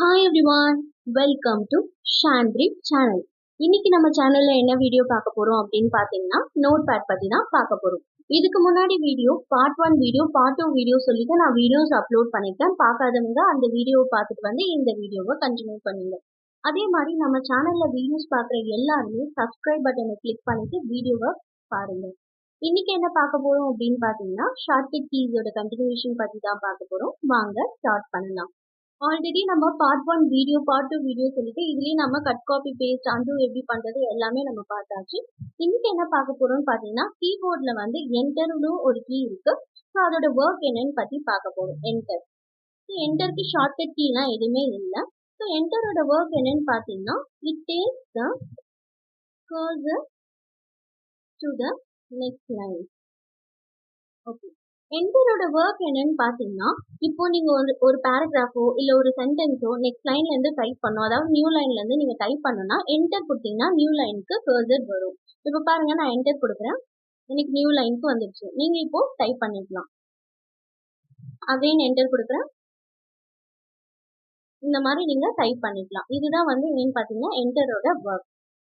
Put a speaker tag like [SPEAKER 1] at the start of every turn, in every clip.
[SPEAKER 1] Hi everyone, welcome to Shandrip channel. இன்னைக்கு நம்ம சேனல்ல என்ன வீடியோ பார்க்க போறோம் அப்படின்னு பாத்தீங்கன்னா நோட் பேட் பத்தி தான் பார்க்க போறோம். இதுக்கு முன்னாடி video part 1 video part 2 video சொல்லிட்டு நான் வீடியோஸ் அப்லோட் பண்ணிருக்கேன். பார்க்காதவங்க அந்த வீடியோவை பார்த்துட்டு வந்து இந்த வீடியோவை கண்டினியூ பண்ணுங்க. அதே மாதிரி நம்ம சேனல்ல வீடியோஸ் பார்க்குற எல்லாருமே சப்ஸ்கிரைப் பட்டனை கிளிக் பண்ணிட்டு வீடியோவை பாருங்க. இன்னைக்கு என்ன பார்க்க போறோம் அப்படின்னு பாத்தீங்கன்னா ஷார்ட்கட் கீஸோட கண்டினியூஷன் பத்தி தான் பார்க்க போறோம். வாங்க ஸ்டார்ட் பண்ணலாம். ஆல்ரெடி நம்ம பார்ட் 1 வீடியோ பார்ட் 2 வீடியோ சொல்லிட்டு இதுலயே நம்ம கட் காப்பி பேஸ்ட் அண்டு எப்படி பண்றது எல்லாமே நம்ம பார்த்தாச்சு. இன்னைக்கு என்ன பார்க்க போறோம்னு பாத்தீங்கன்னா கீபோர்ட்ல வந்து என்டர்னு ஒரு கீ இருக்கு. ஸோ அதோட ஒர்க் என்னன்னு பத்தி பார்க்க போறோம். என்டர். என்டருக்கு ஷார்ட்கட் கீலாம் எதுவுமே இல்லை. ஸோ என்டரோட ஒர்க் என்னன்னு பாத்தீங்கன்னா it takes the cursor to the next line. Okay, என்டரோட ஒர்க் என்னன்னு பாத்தீங்கன்னா இப்போ நீங்க ஒரு பேராகிராஃபோ இல்ல ஒரு சென்டென்ஸோ நெக்ஸ்ட் லைன்ல இருந்து டைப் பண்ணணும், அதாவது நியூ லைன்ல இருந்து நீங்க டைப் பண்ணணும்னா என்டர் கொடுத்தீங்கன்னா நியூ லைனுக்கு கர்சர் வரும். இப்போ பாருங்க, நான் என்டர் கொடுக்குறேன், எனக்கு நியூ லைனுக்கு வந்துடுச்சு. நீங்க இப்போ டைப் பண்ணிக்கலாம். அகைன் என்டர் கொடுக்குறேன், இந்த மாதிரி நீங்க டைப் பண்ணிக்கலாம். இதுதான் வந்து என்னன்னு பாத்தீங்கன்னா என்டரோட ஒர்க்.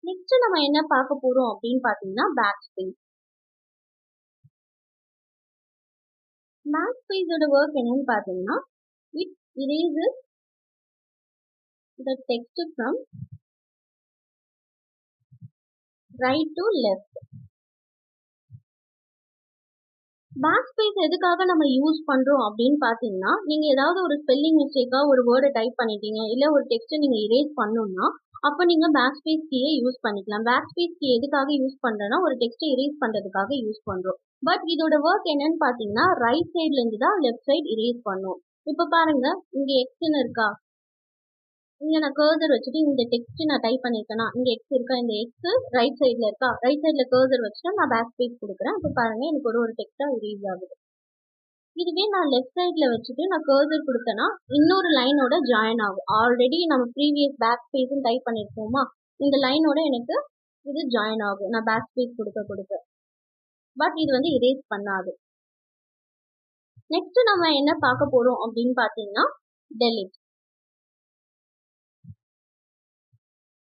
[SPEAKER 1] நெக்ஸ்ட் நம்ம என்ன பார்க்க போறோம் அப்படின்னு பாத்தீங்கன்னா பேக் ஸ்பேஸ். பேக் ஸ்பேஸோட ஒர்க் என்னன்னு பாத்தீங்கன்னா it erases the text from right to left. Back space எதுக்காக நம்ம யூஸ் பண்றோம் அப்படின்னு பாத்தீங்கன்னா நீங்க ஏதாவது ஒரு ஸ்பெல்லிங் மிஸ்டேக்கா ஒரு வேர்டை டைப் பண்ணிட்டீங்க, இல்ல ஒரு டெக்ஸ்ட்டை நீங்க இரேஸ் பண்ணணும்னா அப்ப நீங்க பேக் ஸ்பேஸ் கீயை யூஸ் பண்ணிக்கலாம். பேக் ஸ்பேஸ் கீ எதுக்காக யூஸ் பண்றோம்னா ஒரு டெக்ஸ்ட்டை இரேஸ் பண்றதுக்காக யூஸ் பண்றோம். பட் இதோட ஒர்க் என்னன்னு பாத்தீங்கன்னா ரைட் சைட்ல இருந்து தான் லெஃப்ட் சைடு இரேஸ் பண்ணும். இப்ப பாருங்க, இங்க எக்ஸ்ன்னு இருக்கா, இங்க நான் கர்சர் வச்சுட்டு இந்த டெக்ஸ்ட் நான் டைப் பண்ணிருக்கேன்னா இங்க எக்ஸ் இருக்கா, இந்த எக்ஸ் ரைட் சைட்ல இருக்கா, ரைட் சைட்ல கர்சர் வச்சுட்டு நான் பேக் ஸ்பேஸ் கொடுக்குறேன். இப்போ பாருங்க எனக்கு ஒரு டெக்ஸ்டா இரேஸ் ஆகுது. இதுவே நான் லெஃப்ட் சைட்ல வச்சுட்டு நான் கர்சர் கொடுத்தேன்னா இன்னொரு லைனோட ஜாயின் ஆகும். ஆல்ரெடி நம்ம ப்ரீவியஸ் பேக் ஸ்பேஸ் டைப் பண்ணிருக்கோமா, இந்த லைனோட எனக்கு இது ஜாயின் ஆகும் நான் பேக் ஸ்பேஸ் கொடுக்க. பட் இது வந்து இரேஸ் பண்ணாது. நெக்ஸ்ட் நம்ம என்ன பார்க்க போறோம் அப்படின்னு பாத்தீங்கன்னா டெலிட்.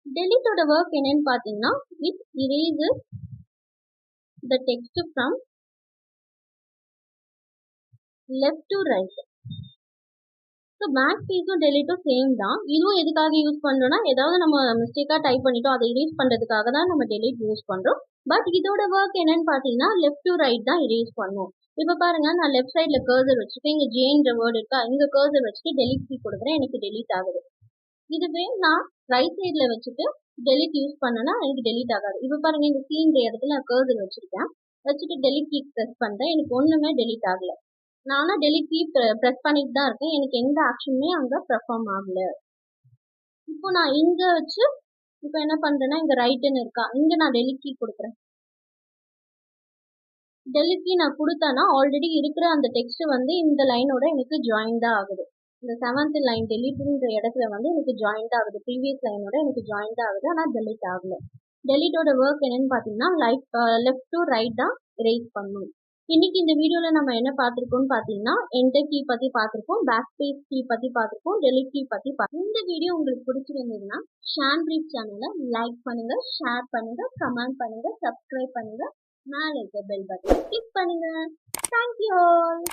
[SPEAKER 1] டெலிட்டோட ஒர்க் என்னன்னு பாத்தீங்கன்னா it erases the text from left to right. So back ஸ்பேஸும் டெலிட்டும் சேம் தான். இதுவும் எதுக்காக யூஸ் பண்றோம்னா ஏதாவது நம்ம மிஸ்டேக்கா டைப் பண்ணிட்டோம் அதை இரேஸ் பண்றதுக்காக தான் நம்ம டெலிட் யூஸ் பண்றோம். பட் இதோட ஒர்க் என்னன்னு பாத்தீங்கன்னா லெஃப்ட் டு ரைட் தான் இரேஸ் பண்ணும். இப்ப பாருங்க, நான் லெஃப்ட் சைட்ல கர்சர் வச்சுட்டு இங்க ஜேன்ற வேர்டு இருக்கா, இங்க கர்சர் வச்சுட்டு டெலிட் கீ கொடுக்குறேன், எனக்கு டெலிட் ஆகுது. இதுவே நான் ரைட் சைட்ல வச்சுட்டு டெலிட் யூஸ் பண்ணனா எனக்கு டெலிட் ஆகாது. இப்போ பாருங்க, இந்த சீன்ற இடத்துல நான் கர்சர் வச்சிருக்கேன், வச்சுட்டு டெலிட் கீ ப்ரெஸ் பண்றேன், எனக்கு ஒண்ணுமே டெலிட் ஆகல. நானா டெலிட் கீ ப்ரெஸ் பண்ணிட்டு தான் இருக்கேன், எனக்கு எந்த ஆக்ஷனுமே அங்க பெர்ஃபார்ம் ஆகல. இப்போ நான் இங்க வச்சு இப்போ என்ன பண்றேன்னா இங்க ரைட்னு இருக்கா, இங்க நான் டெலிட் கீ கொடுக்குறேன். டெலிட் கீ நான் கொடுத்தேன்னா ஆல்ரெடி இருக்கிற அந்த டெக்ஸ்ட் வந்து இந்த லைனோட எனக்கு ஜாயின் தான் ஆகுது. இந்த 7th லைன் டெலிட்ன்ற இடத்துல வந்து எனக்கு ஜாயின் தான் ஆகுது, ப்ரீவியஸ் லைனோட எனக்கு ஜாயின் தான் ஆகுது, ஆனால் டெலிட் ஆகல. டெலிட்டோட ஒர்க் என்னன்னு பாத்தீங்கன்னா லெஃப்ட் டு ரைட் தான் இரேஸ் பண்ணும். இன்னைக்கு இந்த வீடியோல நம்ம என்ன பார்த்திருக்கோம்னு பாத்தீங்கன்னா என்டர் கீ பத்தி பார்த்திருக்கோம், பேக் ஸ்பேஸ் கீ பத்தி பார்த்திருக்கோம், டெலிட் கீ பத்தி பார்த்திருக்கோம். இந்த வீடியோ உங்களுக்கு பிடிச்சிருந்ததுன்னா ஷாண்ட்ரீப் சேனலை லைக் பண்ணுங்க, ஷேர் பண்ணுங்க, கமெண்ட் பண்ணுங்க, சப்ஸ்கிரைப் பண்ணுங்க, மேல இருக்க பெல் பட்டன் கிளிக் பண்ணுங்க. Thank you all.